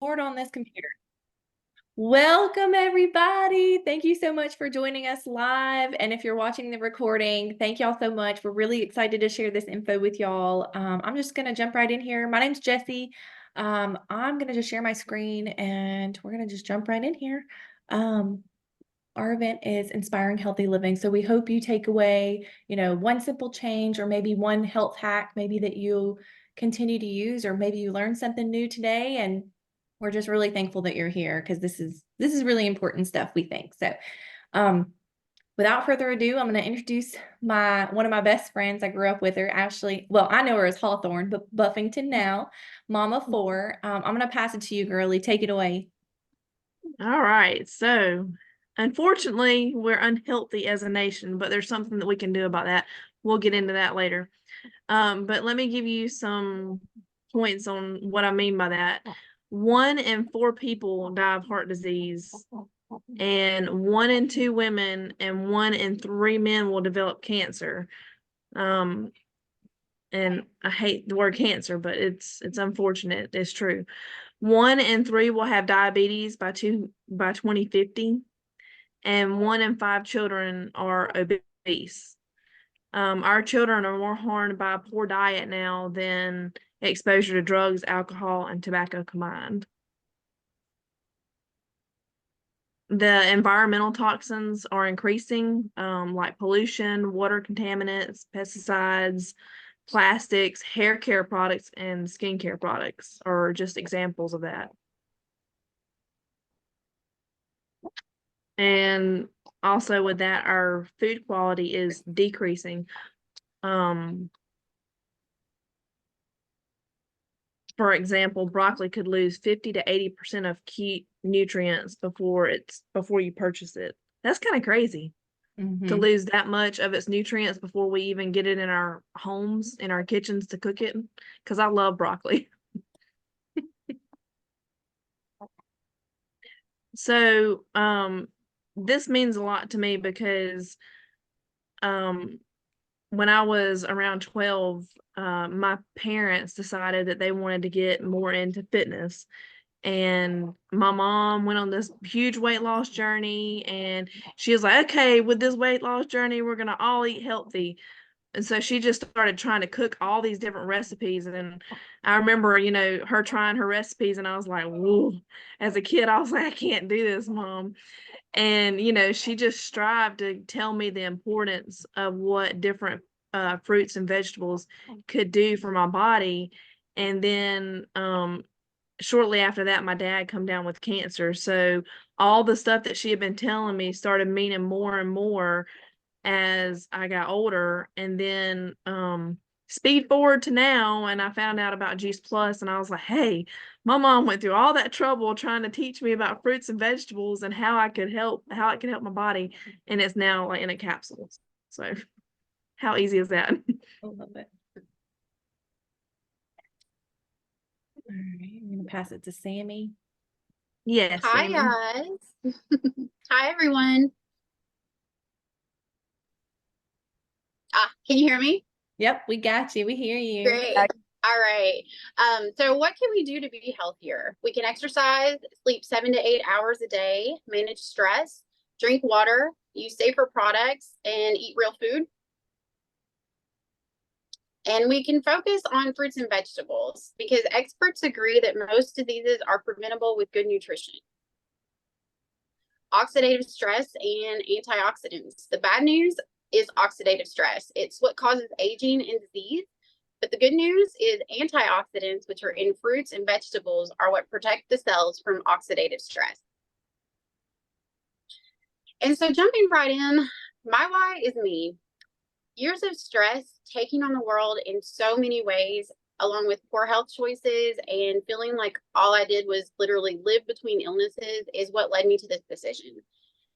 Board on this computer. Welcome, everybody. Thank you so much for joining us live. And if you're watching the recording, thank y'all so much. We're really excited to share this info with y'all. I'm just going to jump right in here. My name's Jessie. I'm going to just share my screen and we're going to just jump right in here. Our event is Inspiring Healthy Living. So we hope you take away, one simple change or maybe one health hack, maybe that you continue to use, or maybe you learned something new today. And we're just really thankful that you're here because this is really important stuff, we think. So without further ado, I'm going to introduce one of my best friends. I grew up with her, Ashley. Well, I know her as Hawthorne, but Buffington now, Mama Four. I'm going to pass it to you, girlie. Take it away. All right. So, unfortunately, we're unhealthy as a nation, but there's something that we can do about that. We'll get into that later. But let me give you some points on what I mean by that. 1 in 4 people die of heart disease, and 1 in 2 women and 1 in 3 men will develop cancer. And I hate the word cancer, but it's unfortunate. It's true. 1 in 3 will have diabetes by 2050, and 1 in 5 children are obese. Our children are more harmed by a poor diet now than exposure to drugs, alcohol, and tobacco combined. The environmental toxins are increasing, like pollution, water contaminants, pesticides, plastics, hair care products, and skincare products are just examples of that. And also with that, our food quality is decreasing. For example, broccoli could lose 50 to 80% of key nutrients before you purchase it. That's kind of crazy to lose that much of its nutrients before we even get it in our homes, in our kitchens to cook it. Because I love broccoli. So, this means a lot to me because, when I was around 12, my parents decided that they wanted to get more into fitness. And my mom went on this huge weight loss journey, and she was like, okay, with this weight loss journey, we're going to all eat healthy. And so she just started trying to cook all these different recipes. And I remember, her trying her recipes, and I was like, whoa. As a kid, I was like, I can't do this, Mom. And, she just strived to tell me the importance of what different fruits and vegetables could do for my body. And then shortly after that, my dad come down with cancer. So all the stuff that she had been telling me started meaning more and more as I got older. And then speed forward to now, and I found out about Juice Plus, and I was like, hey, my mom went through all that trouble trying to teach me about fruits and vegetables and how it could help my body, and it's now like in a capsule. So how easy is that? I love it. All right, I'm going to pass it to Sami. Yes. Hi, guys. Hi, everyone. Can you hear me? Yep, we got you. We hear you. Great. All right. So what can we do to be healthier? We can exercise, sleep 7 to 8 hours a day, manage stress, drink water, use safer products, and eat real food. And we can focus on fruits and vegetables because experts agree that most diseases are preventable with good nutrition. Oxidative stress and antioxidants. The bad news is oxidative stress. It's what causes aging and disease. But the good news is antioxidants, which are in fruits and vegetables, are what protect the cells from oxidative stress. And so jumping right in, my why is me. Years of stress taking on the world in so many ways, along with poor health choices and feeling like all I did was literally live between illnesses, is what led me to this decision.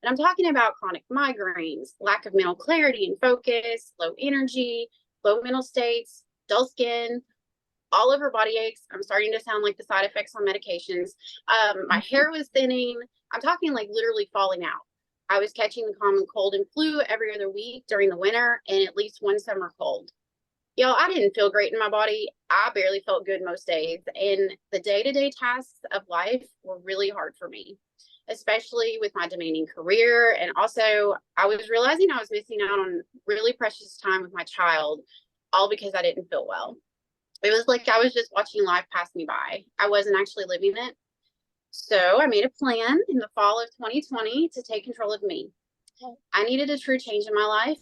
And I'm talking about chronic migraines, lack of mental clarity and focus, low energy, low mental states, dull skin, all over body aches. I'm starting to sound like the side effects on medications. My hair was thinning. I'm talking like literally falling out. I was catching the common cold and flu every other week during the winter and at least one summer cold. Y'all, I didn't feel great in my body. I barely felt good most days. And the day-to-day tasks of life were really hard for me, especially with my demanding career. And also, I was realizing I was missing out on really precious time with my child, all because I didn't feel well. It was like I was just watching life pass me by. I wasn't actually living it. So I made a plan in the fall of 2020 to take control of me. I needed a true change in my life,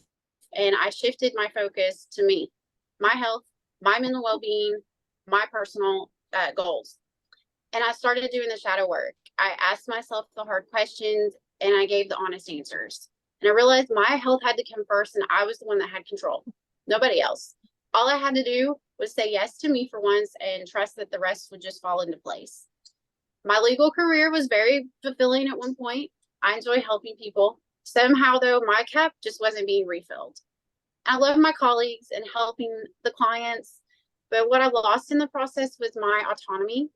and I shifted my focus to me, my health, my mental well-being, my personal goals. And I started doing the shadow work. I asked myself the hard questions, and I gave the honest answers. And I realized my health had to come first, and I was the one that had control, nobody else. All I had to do was say yes to me for once and trust that the rest would just fall into place. My legal career was very fulfilling at one point. I enjoy helping people. Somehow, though, my cup just wasn't being refilled. I love my colleagues and helping the clients, but what I lost in the process was my autonomy.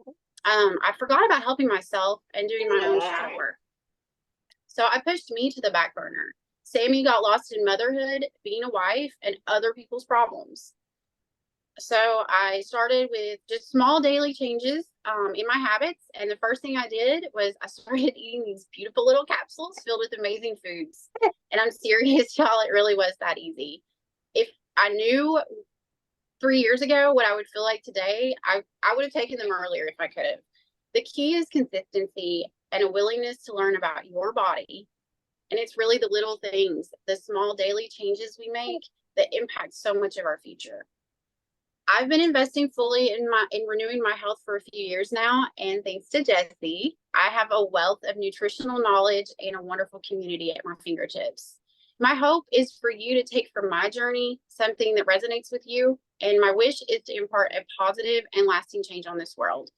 I forgot about helping myself and doing my own shadow work. So I pushed me to the back burner. Sami got lost in motherhood, being a wife, and other people's problems. So I started with just small daily changes in my habits. And the first thing I did was I started eating these beautiful little capsules filled with amazing foods. And I'm serious, y'all, it really was that easy. If I knew 3 years ago what I would feel like today, I would have taken them earlier if I could have. The key is consistency and a willingness to learn about your body. And it's really the little things, the small daily changes we make that impact so much of our future. I've been investing fully in renewing my health for a few years now, and thanks to Jessie, I have a wealth of nutritional knowledge and a wonderful community at my fingertips. My hope is for you to take from my journey something that resonates with you, and my wish is to impart a positive and lasting change on this world.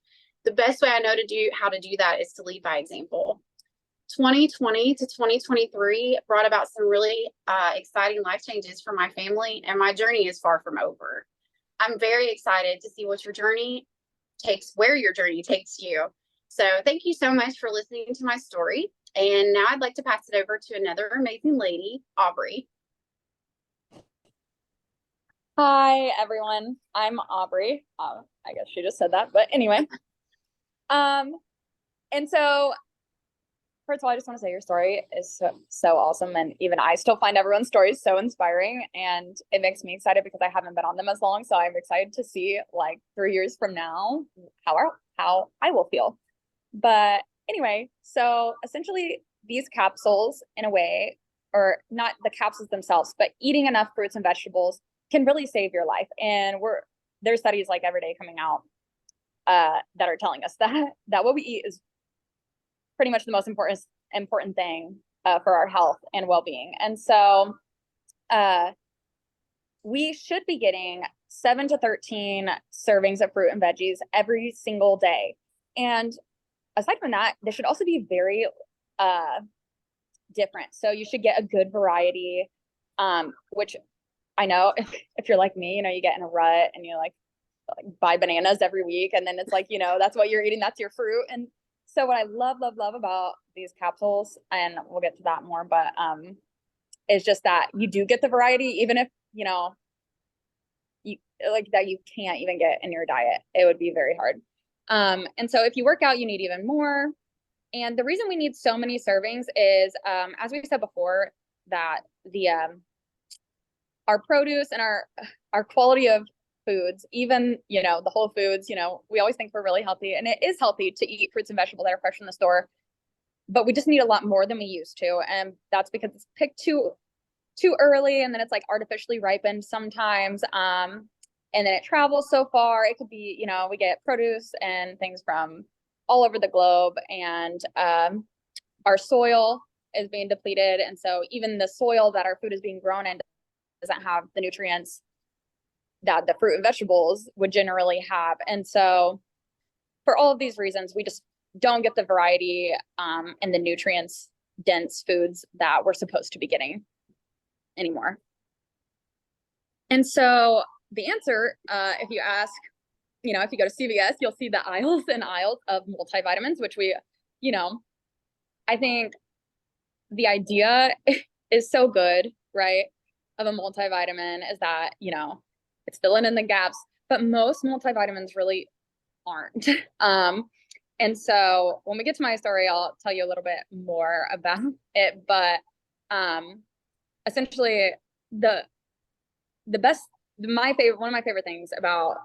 The best way I know how to do that is to lead by example. 2020 to 2023 brought about some really exciting life changes for my family, and my journey is far from over. I'm very excited to see where your journey takes you. So thank you so much for listening to my story. And now I'd like to pass it over to another amazing lady, Aubri. Hi, everyone. I'm Aubri. I guess she just said that, but anyway. And so first of all, I just want to say your story is so awesome. And even I still find everyone's stories so inspiring, and it makes me excited because I haven't been on them as long. So I'm excited to see, like, 3 years from now, how I will feel. But anyway, so essentially these capsules, in a way, or not the capsules themselves, but eating enough fruits and vegetables can really save your life. And there's studies like every day coming out that are telling us that what we eat is pretty much the most important thing for our health and well-being. And so we should be getting 7 to 13 servings of fruit and veggies every single day. And aside from that, they should also be very different. So you should get a good variety, which I know if you're like me, you get in a rut and you like buy bananas every week, and then it's like, that's what you're eating, that's your fruit. And so what I love about these capsules, and we'll get to that more, but is just that you do get the variety, even if, you like that you can't even get in your diet. It would be very hard. And so if you work out, you need even more. And the reason we need so many servings is, as we said before, that our produce and our quality of foods, even, the whole foods, we always think we're really healthy, and it is healthy to eat fruits and vegetables that are fresh from the store, but we just need a lot more than we used to. And that's because it's picked too early, and then it's like artificially ripened sometimes. And then it travels so far. It could be, we get produce and things from all over the globe, and our soil is being depleted. And so even the soil that our food is being grown in doesn't have the nutrients that the fruit and vegetables would generally have. And so for all of these reasons, we just don't get the variety and the nutrients dense foods that we're supposed to be getting anymore. And so the answer, if you ask, if you go to CVS, you'll see the aisles and aisles of multivitamins, which I think the idea is so good, right, of a multivitamin, is that, it's filling in the gaps, but most multivitamins really aren't. And so when we get to my story, I'll tell you a little bit more about it. But essentially, the best, one of my favorite things about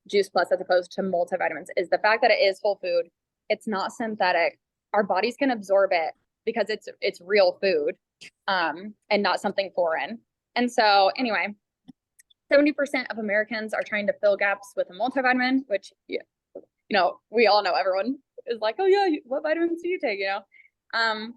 Juice Plus as opposed to multivitamins is the fact that it is whole food. It's not synthetic. Our bodies can absorb it because it's real food, and not something foreign. And so anyway, 70% of Americans are trying to fill gaps with a multivitamin, which, you know, we all know, everyone is like, oh yeah, what vitamins do you take, you know?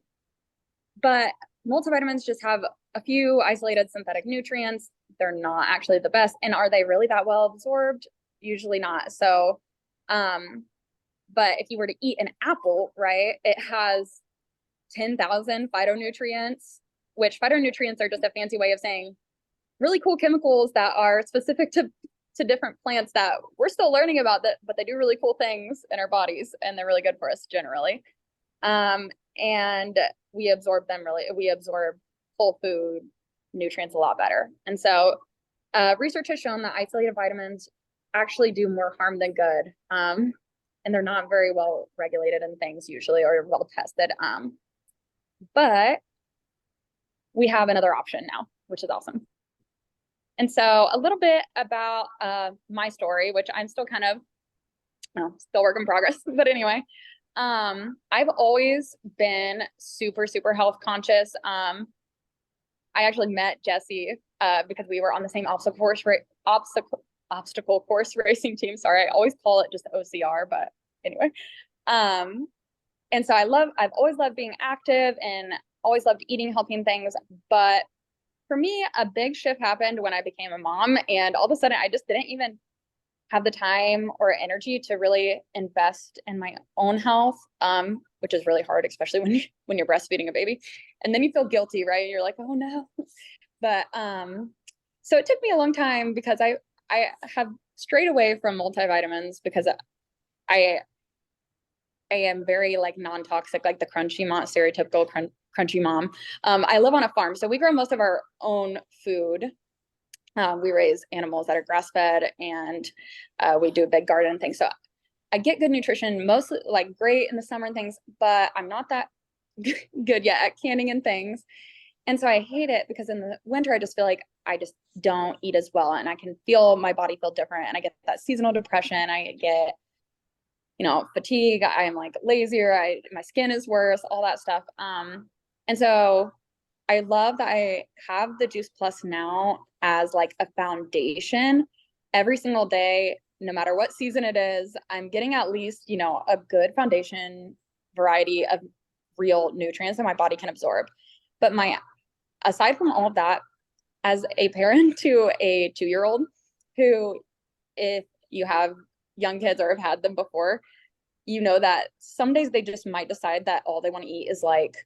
But multivitamins just have a few isolated synthetic nutrients. They're not actually the best. And are they really that well absorbed? Usually not. So, but if you were to eat an apple, right, it has 10,000 phytonutrients, which phytonutrients are just a fancy way of saying really cool chemicals that are specific to different plants that we're still learning about, that, but they do really cool things in our bodies and they're really good for us generally. And we absorb whole food nutrients a lot better. And so research has shown that isolated vitamins actually do more harm than good. And they're not very well regulated in things usually, or well tested. But we have another option now, which is awesome. And so a little bit about my story, which I'm still kind of, still work in progress. But anyway, I've always been super, super health conscious. I actually met Jessie because we were on the same obstacle course racing team. Sorry, I always call it just OCR, but anyway. And so I've always loved being active and always loved eating healthy and things. But for me, a big shift happened when I became a mom, and all of a sudden I just didn't even have the time or energy to really invest in my own health, which is really hard, especially when you're breastfeeding a baby. And then you feel guilty, right? You're like, oh no. But so it took me a long time because I have strayed away from multivitamins because I am very like non-toxic, like the crunchy mom, stereotypical crunchy mom. I live on a farm, so we grow most of our own food. We raise animals that are grass-fed, and we do a big garden and things. So I get good nutrition, mostly like great in the summer and things, but I'm not that good yet at canning and things. And so I hate it because in the winter, I just feel like I just don't eat as well, and I can feel my body feel different, and I get that seasonal depression. I get, fatigue. I'm like lazier. My skin is worse, all that stuff. And so I love that I have the Juice Plus now as like a foundation every single day, no matter what season it is. I'm getting at least, a good foundation variety of real nutrients that my body can absorb. But aside from all of that, as a parent to a 2-year-old who, if you have young kids or have had them before, you know that some days they just might decide that all they want to eat is like,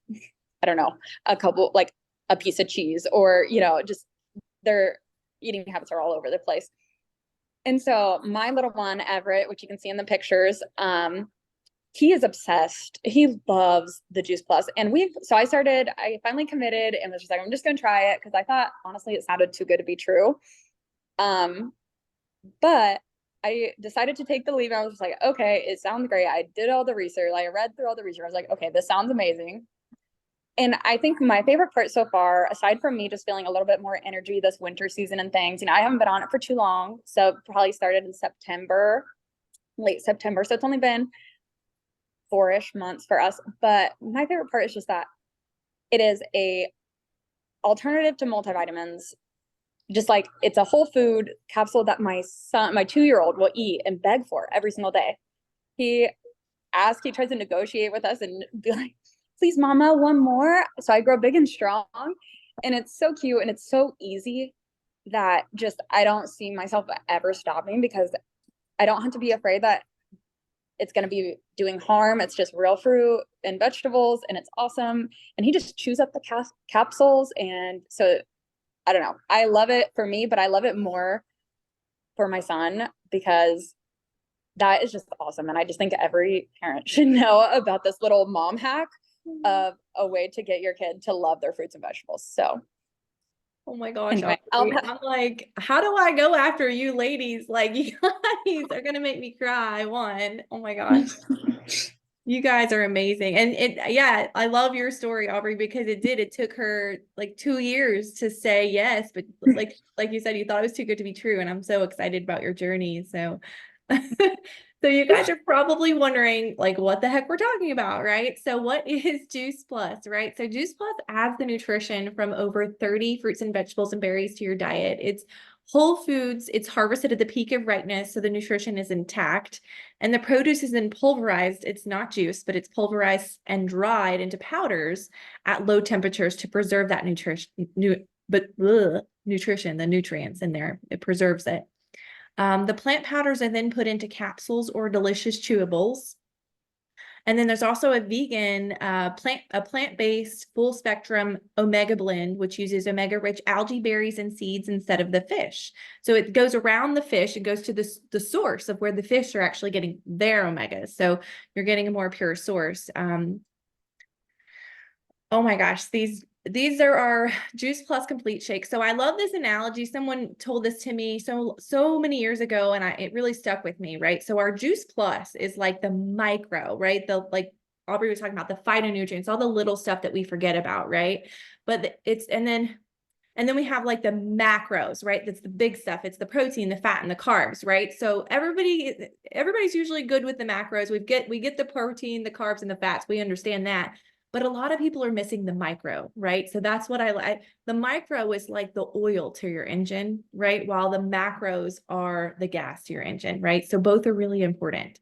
I don't know, a piece of cheese, or, just their eating habits are all over the place. And so my little one, Everett, which you can see in the pictures, he is obsessed. He loves the Juice Plus. And I finally committed and was just like, I'm just going to try it because I thought, honestly, it sounded too good to be true. But I decided to take the leave. I was just like, okay, it sounds great. I did all the research. I read through all the research. I was like, okay, this sounds amazing. And I think my favorite part so far, aside from me just feeling a little bit more energy this winter season and things, I haven't been on it for too long. So probably started in late September. So it's only been 4-ish months for us. But my favorite part is just that it is a alternative to multivitamins. Just like it's a whole food capsule that my 2-year-old will eat and beg for every single day. He tries to negotiate with us and be like, please, mama, one more. So I grow big and strong. And it's so cute and it's so easy that just I don't see myself ever stopping, because I don't have to be afraid that it's going to be doing harm. It's just real fruit and vegetables, and it's awesome. And he just chews up the capsules. And so I don't know. I love it for me, but I love it more for my son because that is just awesome. And I just think every parent should know about this little mom hack of a way to get your kid to love their fruits and vegetables. So Oh my gosh, Anyway, Aubri, I'm like, how do I go after you ladies? Like, you guys are gonna make me cry. Oh my gosh. You guys are amazing. And yeah, I love your story, Aubri, because it took her like 2 years to say yes, but like you said, you thought it was too good to be true. And I'm so excited about your journey. So so you guys are probably wondering like what the heck we're talking about, right? So what is Juice Plus, right? So Juice Plus adds the nutrition from over 30 fruits and vegetables and berries to your diet. It's whole foods, it's harvested at the peak of ripeness, so the nutrition is intact. And the produce is then pulverized. It's not juice, but it's pulverized and dried into powders at low temperatures to preserve that nutrition, nutrition, the nutrients in there. It preserves it. The plant powders are then put into capsules or delicious chewables. And then there's also a vegan plant-based full spectrum omega blend, which uses omega-rich algae, berries, and seeds instead of the fish. So it goes around the fish. It goes to the source of where the fish are actually getting their omegas. So you're getting a more pure source. Oh my gosh, these are our Juice Plus Complete Shake. So I love this analogy. Someone told this to me so many years ago, and it really stuck with me, right? So our Juice Plus is like the micro, right? Like Aubri was talking about, the phytonutrients, all the little stuff that we forget about, right? But and then we have like the macros, right? That's the big stuff. It's the protein, the fat, and the carbs, right? So everybody's usually good with the macros. We get the protein, the carbs, and the fats. We understand that. But a lot of people are missing the micro, right? So that's what I like. The micro is like the oil to your engine, right? While the macros are the gas to your engine, right? So both are really important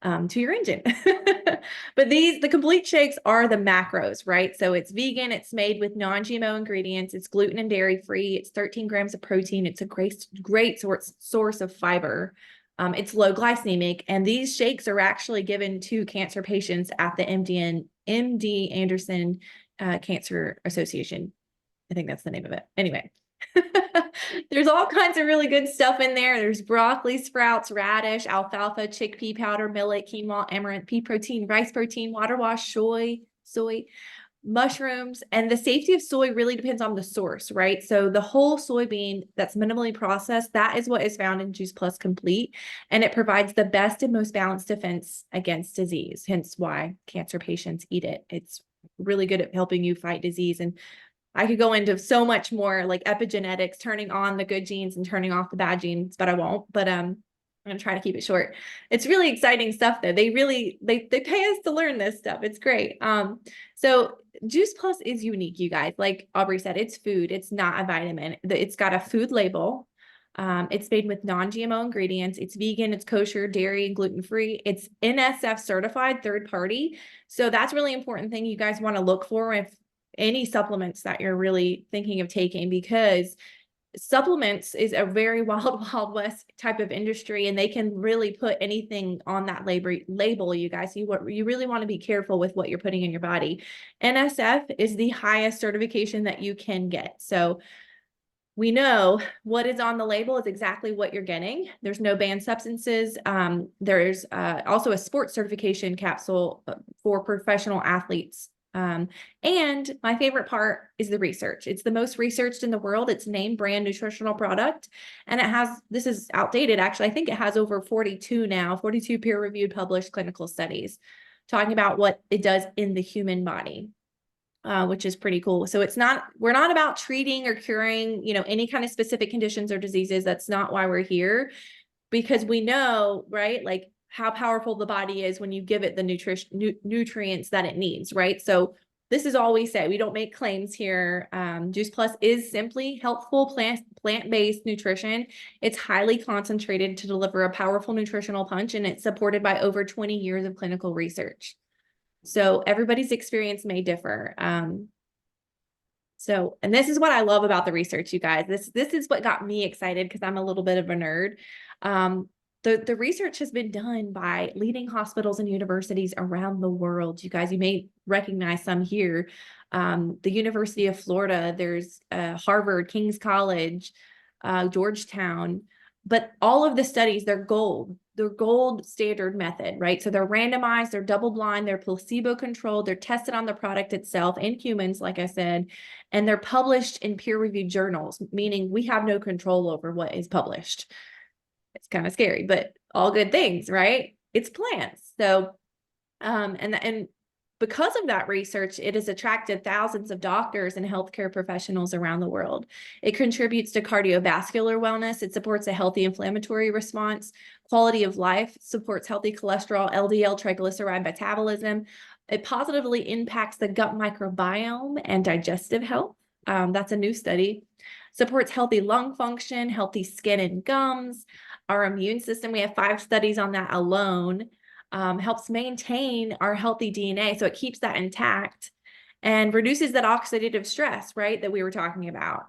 to your engine. But the complete shakes are the macros, right? So it's vegan, it's made with non-GMO ingredients, it's gluten and dairy free, it's 13 grams of protein, it's a great source of fiber. It's low glycemic, and these shakes are actually given to cancer patients at the MD Anderson Cancer Association. I think that's the name of it. Anyway, there's all kinds of really good stuff in there. There's broccoli, sprouts, radish, alfalfa, chickpea powder, millet, quinoa, amaranth, pea protein, rice protein, water wash, soy, mushrooms. And the safety of soy really depends on the source, right? So the whole soybean that's minimally processed, that is what is found in Juice Plus Complete. And it provides the best and most balanced defense against disease, hence why cancer patients eat it. It's really good at helping you fight disease. And I could go into so much more like epigenetics, turning on the good genes and turning off the bad genes, but I won't. But I'm going to try to keep it short. It's really exciting stuff though. They pay us to learn this stuff. It's great. So Juice Plus is unique, you guys. Like Aubri said, it's food. It's not a vitamin. It's got a food label. It's made with non-GMO ingredients. It's vegan, it's kosher, dairy, and gluten-free. It's NSF certified, third party. So that's a really important thing you guys want to look for if any supplements that you're really thinking of taking, because supplements is a very wild west type of industry, and they can really put anything on that label, you guys. You really want to be careful with what you're putting in your body. NSF is the highest certification that you can get. So we know what is on the label is exactly what you're getting. There's no banned substances. There's also a sports certification capsule for professional athletes. And my favorite part is the research. It's the most researched in the world. It's name brand nutritional product. And this is outdated, actually. I think it has over 42 peer-reviewed published clinical studies talking about what it does in the human body. Which is pretty cool. So we're not about treating or curing, any kind of specific conditions or diseases. That's not why we're here, because we know, right? Like how powerful the body is when you give it the nutrients that it needs, right? So this is all we say. We don't make claims here. Juice Plus is simply healthful plant-based nutrition. It's highly concentrated to deliver a powerful nutritional punch, and it's supported by over 20 years of clinical research. So everybody's experience may differ. And this is what I love about the research, you guys. This is what got me excited, because I'm a little bit of a nerd. The research has been done by leading hospitals and universities around the world. You guys, you may recognize some here. The University of Florida, there's Harvard, King's College, Georgetown. But all of the studies, they're gold. the gold standard method, right? So they're randomized, they're double blind, they're placebo controlled, they're tested on the product itself in humans, like I said, and they're published in peer-reviewed journals, meaning we have no control over what is published. It's kind of scary, but all good things, right? It's plants. So, and because of that research, it has attracted thousands of doctors and healthcare professionals around the world. It contributes to cardiovascular wellness. It supports a healthy inflammatory response, quality of life, supports healthy cholesterol, LDL, triglyceride metabolism. It positively impacts the gut microbiome and digestive health. That's a new study. Supports healthy lung function, healthy skin and gums. Our immune system, we have 5 studies on that alone. Helps maintain our healthy DNA, so it keeps that intact and reduces that oxidative stress, right, that we were talking about.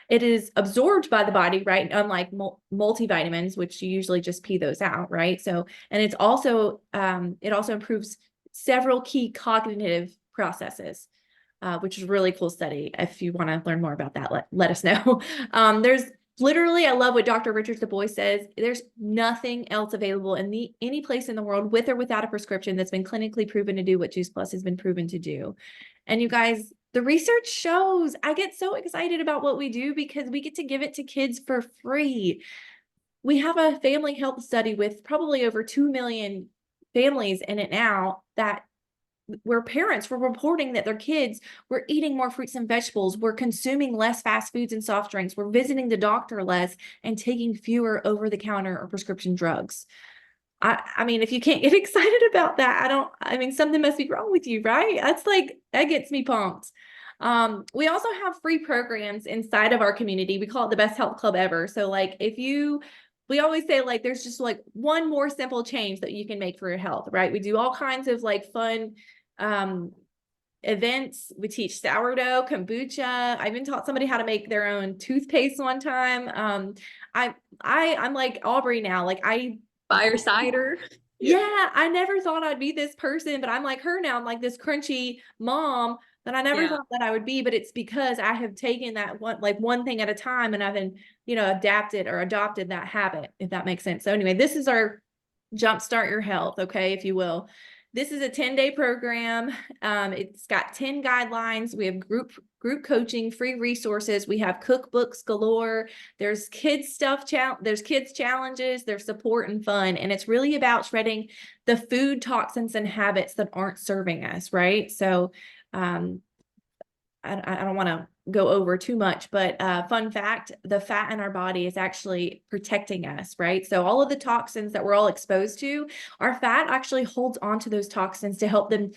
It is absorbed by the body, right, unlike multivitamins, which you usually just pee those out, right? So, and it's also, it also improves several key cognitive processes, which is a really cool study. If you want to learn more about that, let us know. There's literally, I love what Dr. Richard Du Bois says. There's nothing else available in any place in the world with or without a prescription that's been clinically proven to do what Juice Plus has been proven to do. And you guys, the research shows. I get so excited about what we do because we get to give it to kids for free. We have a family health study with probably over 2 million families in it now, that where parents were reporting that their kids were eating more fruits and vegetables, were consuming less fast foods and soft drinks, were visiting the doctor less, and taking fewer over-the-counter or prescription drugs. I mean, if you can't get excited about that, I mean, something must be wrong with you, right? That gets me pumped. We also have free programs inside of our community. We call it the best health club ever. So like, we always say like, there's just like one more simple change that you can make for your health, right? We do all kinds of like fun, events. We teach sourdough, kombucha. I even taught somebody how to make their own toothpaste one time. I'm like Aubri now. Like Fire cider. yeah, I never thought I'd be this person, but I'm like her now. I'm like this crunchy mom that I never thought that I would be, but it's because I have taken that one thing at a time, and I've been, adapted or adopted that habit, if that makes sense. So anyway, this is our Jumpstart Your Health, okay, if you will. This is a 10-day program. It's got 10 guidelines. We have group coaching, free resources. We have cookbooks galore. There's kids stuff. There's kids challenges. There's support and fun. And it's really about shredding the food toxins and habits that aren't serving us, right? So I don't want to go over too much, but fun fact, the fat in our body is actually protecting us, right? So all of the toxins that we're all exposed to, our fat actually holds on to those toxins to help them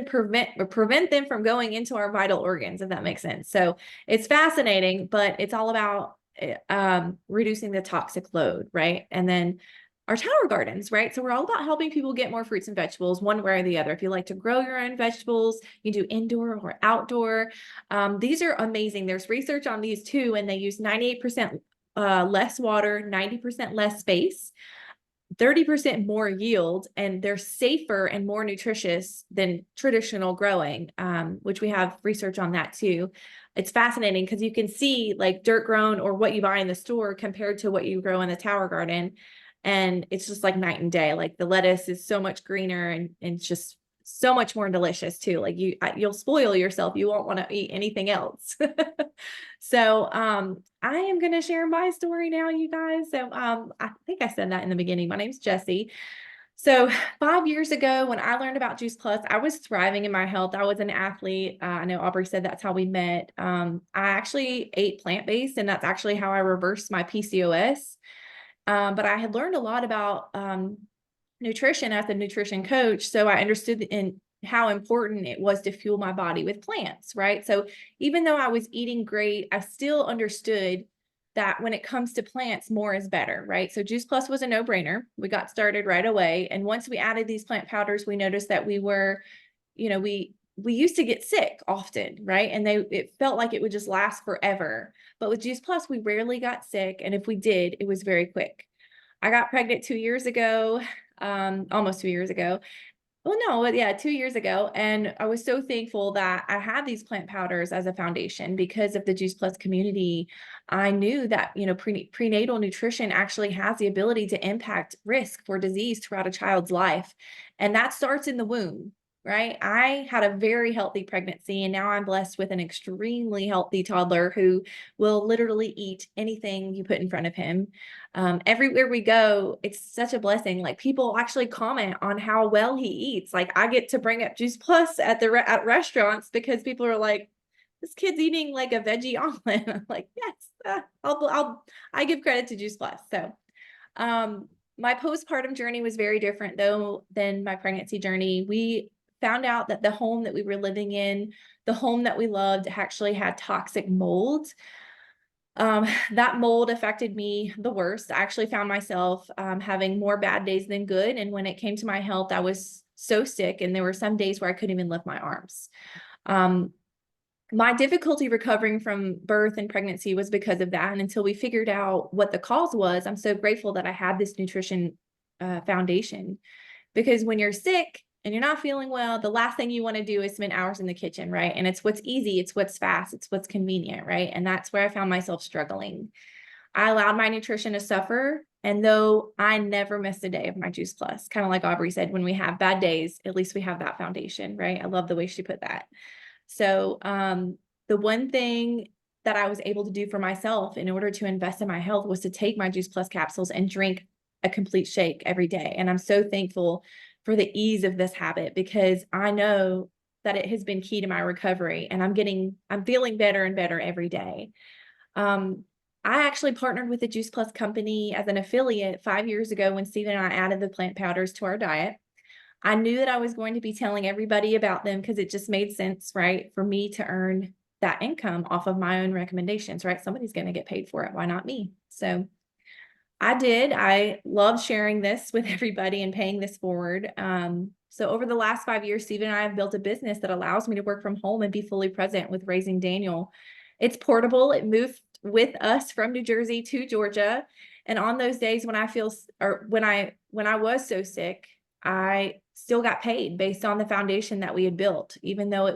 prevent them from going into our vital organs, if that makes sense. So it's fascinating, but it's all about reducing the toxic load, right? And then our tower gardens, right? So we're all about helping people get more fruits and vegetables one way or the other. If you like to grow your own vegetables, you do indoor or outdoor. These are amazing. There's research on these too, and they use 98% less water, 90% less space, 30% more yield, and they're safer and more nutritious than traditional growing, which we have research on that too. It's fascinating because you can see like dirt grown or what you buy in the store compared to what you grow in the tower garden. And it's just like night and day. Like the lettuce is so much greener and just so much more delicious too. Like you'll spoil yourself. You won't want to eat anything else. So I am going to share my story now, you guys. So I think I said that in the beginning. My name's Jessie. So 5 years ago, when I learned about Juice Plus, I was thriving in my health. I was an athlete. I know Aubri said that's how we met. I actually ate plant-based, and that's actually how I reversed my PCOS. But I had learned a lot about nutrition as a nutrition coach. So I understood in how important it was to fuel my body with plants, right? So even though I was eating great, I still understood that when it comes to plants, more is better, right? So Juice Plus was a no-brainer. We got started right away. And once we added these plant powders, we noticed that we were, we used to get sick often, right? And it felt like it would just last forever. But with Juice Plus, we rarely got sick. And if we did, it was very quick. I got pregnant 2 years ago, almost 2 years ago. Well, no, yeah, 2 years ago. And I was so thankful that I had these plant powders as a foundation because of the Juice Plus community. I knew that, prenatal nutrition actually has the ability to impact risk for disease throughout a child's life. And that starts in the womb, right? I had a very healthy pregnancy, and now I'm blessed with an extremely healthy toddler who will literally eat anything you put in front of him. Everywhere we go, it's such a blessing. Like, people actually comment on how well he eats. Like, I get to bring up Juice Plus at at restaurants because people are like, "This kid's eating like a veggie omelet." I'm like, "Yes, I give credit to Juice Plus." So, my postpartum journey was very different though than my pregnancy journey. We found out that the home that we were living in, the home that we loved, actually had toxic mold. That mold affected me the worst. I actually found myself having more bad days than good. And when it came to my health, I was so sick, and there were some days where I couldn't even lift my arms. My difficulty recovering from birth and pregnancy was because of that. And until we figured out what the cause was, I'm so grateful that I had this nutrition foundation, because when you're sick and you're not feeling well, the last thing you want to do is spend hours in the kitchen, right? And it's what's easy, it's what's fast, it's what's convenient, right? And that's where I found myself struggling. I allowed my nutrition to suffer. And though I never missed a day of my Juice Plus, kind of like Aubri said, when we have bad days, at least we have that foundation, right? I love the way she put that. So the one thing that I was able to do for myself in order to invest in my health was to take my Juice Plus capsules and drink a complete shake every day. And I'm so thankful for the ease of this habit, because I know that it has been key to my recovery, and I'm feeling better and better every day. I actually partnered with the Juice Plus company as an affiliate 5 years ago when Stephen and I added the plant powders to our diet. I knew that I was going to be telling everybody about them because it just made sense, right, for me to earn that income off of my own recommendations, right? Somebody's going to get paid for it. Why not me? So I did. I love sharing this with everybody and paying this forward. So over the last 5 years, Stephen and I have built a business that allows me to work from home and be fully present with raising Daniel. It's portable. It moved with us from New Jersey to Georgia. And on those days when when I was so sick, I still got paid based on the foundation that we had built, even though I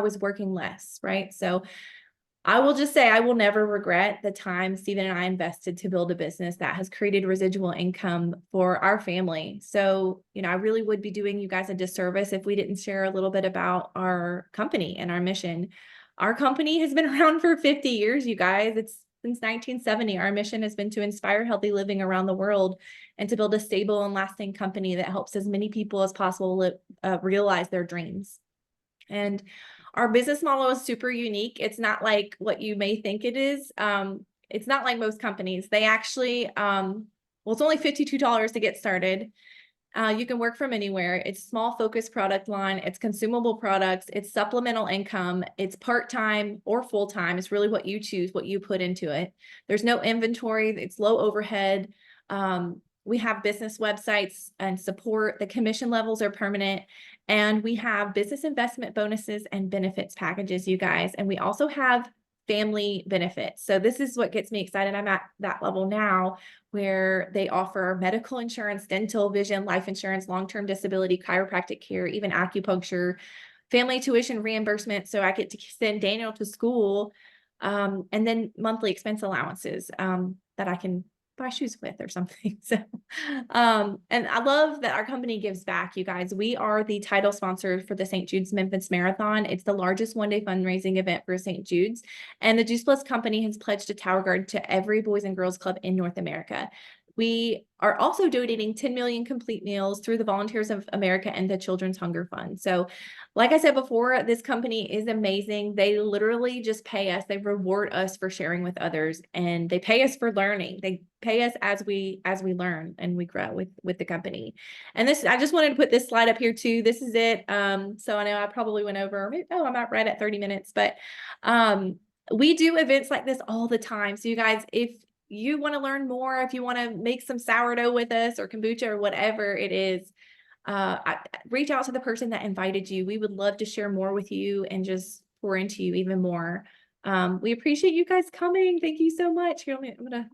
was working less, right? So I will just say I will never regret the time Stephen and I invested to build a business that has created residual income for our family. So, I really would be doing you guys a disservice if we didn't share a little bit about our company and our mission. Our company has been around for 50 years, you guys. It's since 1970. Our mission has been to inspire healthy living around the world and to build a stable and lasting company that helps as many people as possible realize their dreams. And our business model is super unique. It's not like what you may think it is. It's not like most companies. They actually, it's only $52 to get started. You can work from anywhere. It's small focused product line. It's consumable products. It's supplemental income. It's part-time or full-time. It's really what you choose, what you put into it. There's no inventory. It's low overhead. We have business websites and support. The commission levels are permanent. And we have business investment bonuses and benefits packages, you guys. And we also have family benefits. So this is what gets me excited. I'm at that level now where they offer medical insurance, dental, vision, life insurance, long-term disability, chiropractic care, even acupuncture, family tuition reimbursement. So I get to send Daniel to school, and then monthly expense allowances that I can buy shoes with or something. So, and I love that our company gives back, you guys. We are the title sponsor for the St. Jude's Memphis Marathon. It's the largest one-day fundraising event for St. Jude's. And the Juice Plus company has pledged a Tower Guard to every Boys and Girls Club in North America. We are also donating 10 million complete meals through the Volunteers of America and the Children's Hunger Fund. So like I said before, this company is amazing. They literally just pay us. They reward us for sharing with others, and they pay us for learning. They pay us as we learn and we grow with the company. And I just wanted to put this slide up here too. This is it. So I know I probably went over, I'm not right at 30 minutes, but we do events like this all the time. So you guys, if you want to learn more, if you want to make some sourdough with us or kombucha or whatever it is, reach out to the person that invited you. We would love to share more with you and just pour into you even more. We appreciate you guys coming. Thank you so much. Here, I'm gonna